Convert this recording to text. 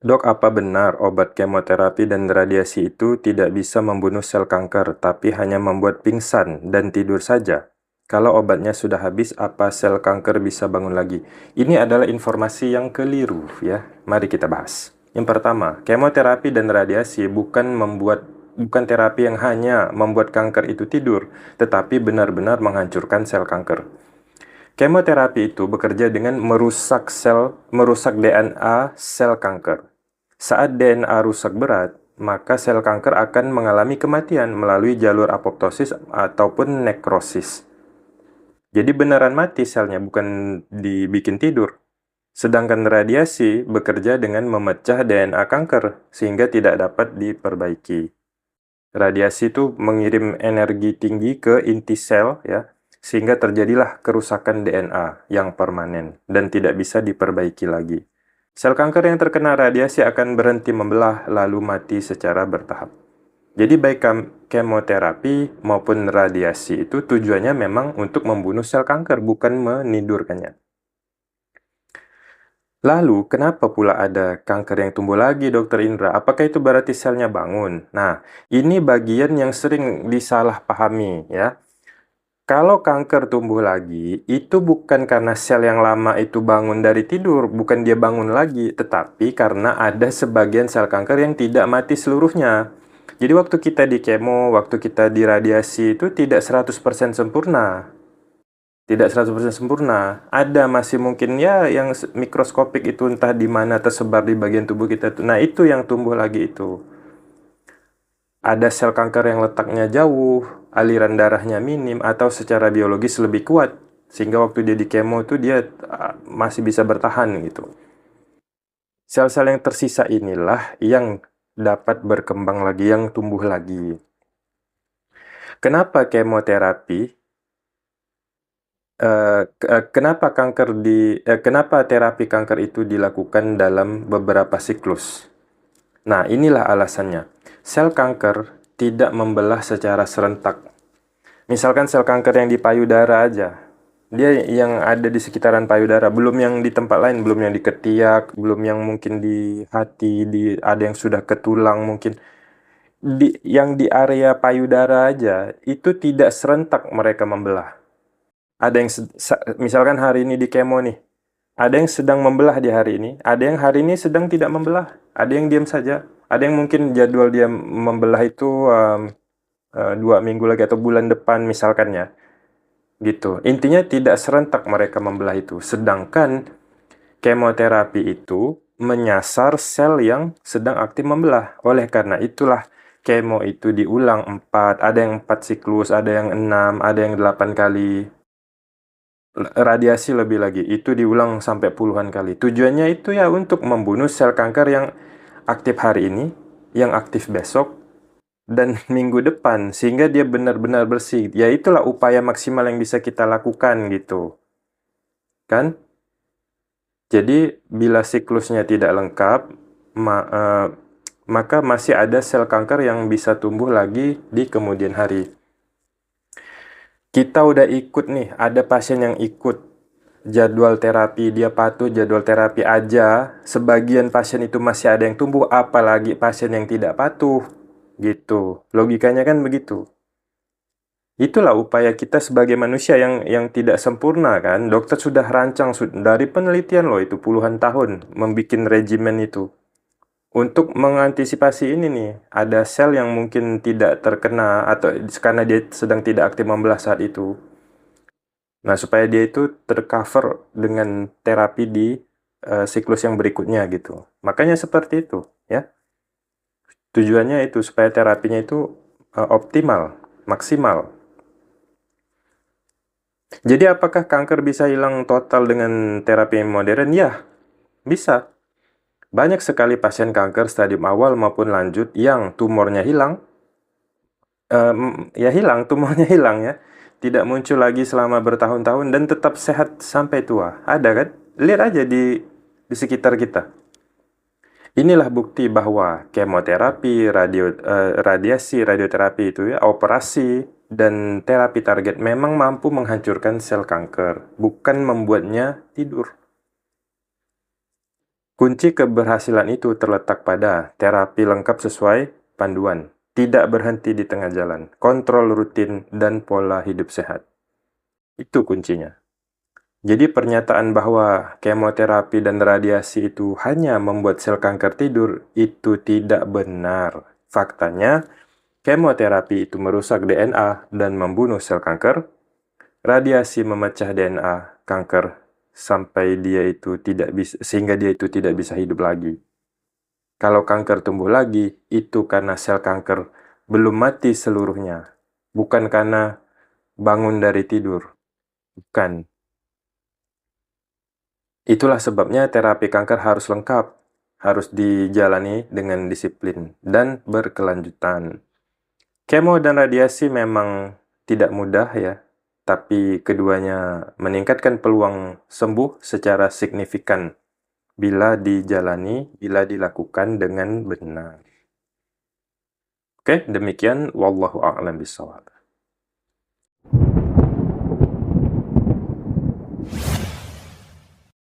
Dok, apa benar obat kemoterapi dan radiasi itu tidak bisa membunuh sel kanker, tapi hanya membuat pingsan dan tidur saja? Kalau obatnya sudah habis, apa sel kanker bisa bangun lagi? Ini adalah informasi yang keliru, ya. Mari kita bahas. Yang pertama, kemoterapi dan radiasi bukan terapi yang hanya membuat kanker itu tidur, tetapi benar-benar menghancurkan sel kanker. Kemoterapi itu bekerja dengan merusak DNA sel kanker. Saat DNA rusak berat, maka sel kanker akan mengalami kematian melalui jalur apoptosis ataupun nekrosis. Jadi beneran mati selnya, bukan dibikin tidur. Sedangkan radiasi bekerja dengan memecah DNA kanker sehingga tidak dapat diperbaiki. Radiasi itu mengirim energi tinggi ke inti sel, ya, sehingga terjadilah kerusakan DNA yang permanen dan tidak bisa diperbaiki lagi. Sel kanker yang terkena radiasi akan berhenti membelah lalu mati secara bertahap. Jadi baik kemoterapi maupun radiasi itu tujuannya memang untuk membunuh sel kanker, bukan menidurkannya. Lalu, kenapa pula ada kanker yang tumbuh lagi, Dokter Indra? Apakah itu berarti selnya bangun? Nah, ini bagian yang sering disalahpahami, ya. Kalau kanker tumbuh lagi, itu bukan karena sel yang lama itu bangun dari tidur, bukan dia bangun lagi, tetapi karena ada sebagian sel kanker yang tidak mati seluruhnya. Jadi waktu kita di kemo, waktu kita di radiasi itu tidak 100% sempurna. Tidak 100% sempurna. Ada masih mungkin ya yang mikroskopik itu entah di mana tersebar di bagian tubuh kita itu. Nah, itu yang tumbuh lagi itu. Ada sel kanker yang letaknya jauh, aliran darahnya minim, atau secara biologis lebih kuat. Sehingga waktu dia di kemo itu dia masih bisa bertahan gitu. Sel-sel yang tersisa inilah yang dapat berkembang lagi, yang tumbuh lagi. Kenapa kemoterapi? Kenapa terapi kanker itu dilakukan dalam beberapa siklus? Nah, inilah alasannya. Sel kanker tidak membelah secara serentak. Misalkan sel kanker yang di payudara aja, dia yang ada di sekitaran payudara, belum yang di tempat lain, belum yang di ketiak, belum yang mungkin di hati, ada yang sudah ke tulang mungkin. Yang di area payudara aja, itu tidak serentak mereka membelah. Ada yang misalkan hari ini di kemo nih, ada yang sedang membelah di hari ini, ada yang hari ini sedang tidak membelah, ada yang diam saja, ada yang mungkin jadwal dia membelah itu 2 minggu lagi atau bulan depan misalkan ya, gitu. Intinya tidak serentak mereka membelah itu. Sedangkan kemoterapi itu menyasar sel yang sedang aktif membelah. Oleh karena itulah kemo itu diulang 4, ada yang 4 siklus, ada yang 6, ada yang 8 kali. Radiasi lebih lagi, itu diulang sampai puluhan kali. Tujuannya itu ya untuk membunuh sel kanker yang aktif hari ini, yang aktif besok, dan minggu depan, sehingga dia benar-benar bersih. Ya itulah upaya maksimal yang bisa kita lakukan gitu. Kan? Jadi bila siklusnya tidak lengkap, maka masih ada sel kanker yang bisa tumbuh lagi di kemudian hari. Kita udah ikut nih, ada pasien yang ikut jadwal terapi, dia patuh jadwal terapi aja, sebagian pasien itu masih ada yang tumbuh, apalagi pasien yang tidak patuh, gitu. Logikanya kan begitu. Itulah upaya kita sebagai manusia yang tidak sempurna kan. Dokter sudah rancang dari penelitian loh itu puluhan tahun membuat regimen itu. Untuk mengantisipasi ini nih, ada sel yang mungkin tidak terkena atau karena dia sedang tidak aktif membelah saat itu. Nah, supaya dia itu tercover dengan terapi di siklus yang berikutnya gitu. Makanya seperti itu, ya. Tujuannya itu supaya terapinya itu optimal, maksimal. Jadi apakah kanker bisa hilang total dengan terapi modern? Ya, bisa. Banyak sekali pasien kanker stadium awal maupun lanjut yang tumornya hilang, ya hilang, tumornya hilang ya. Tidak muncul lagi selama bertahun-tahun dan tetap sehat sampai tua. Ada kan? Lihat aja di sekitar kita. Inilah bukti bahwa kemoterapi, radiasi, radioterapi itu ya, operasi, dan terapi target memang mampu menghancurkan sel kanker, bukan membuatnya tidur. Kunci keberhasilan itu terletak pada terapi lengkap sesuai panduan, tidak berhenti di tengah jalan, kontrol rutin, dan pola hidup sehat. Itu kuncinya. Jadi pernyataan bahwa kemoterapi dan radiasi itu hanya membuat sel kanker tidur, itu tidak benar. Faktanya, kemoterapi itu merusak DNA dan membunuh sel kanker, radiasi memecah DNA kanker sehingga dia itu tidak bisa hidup lagi. Kalau kanker tumbuh lagi, itu karena sel kanker belum mati seluruhnya, bukan karena bangun dari tidur. Bukan. Itulah sebabnya terapi kanker harus lengkap, harus dijalani dengan disiplin dan berkelanjutan. Kemo dan radiasi memang tidak mudah ya, tapi keduanya meningkatkan peluang sembuh secara signifikan bila dilakukan dengan benar. Oke, demikian wallahu a'lam bishawab.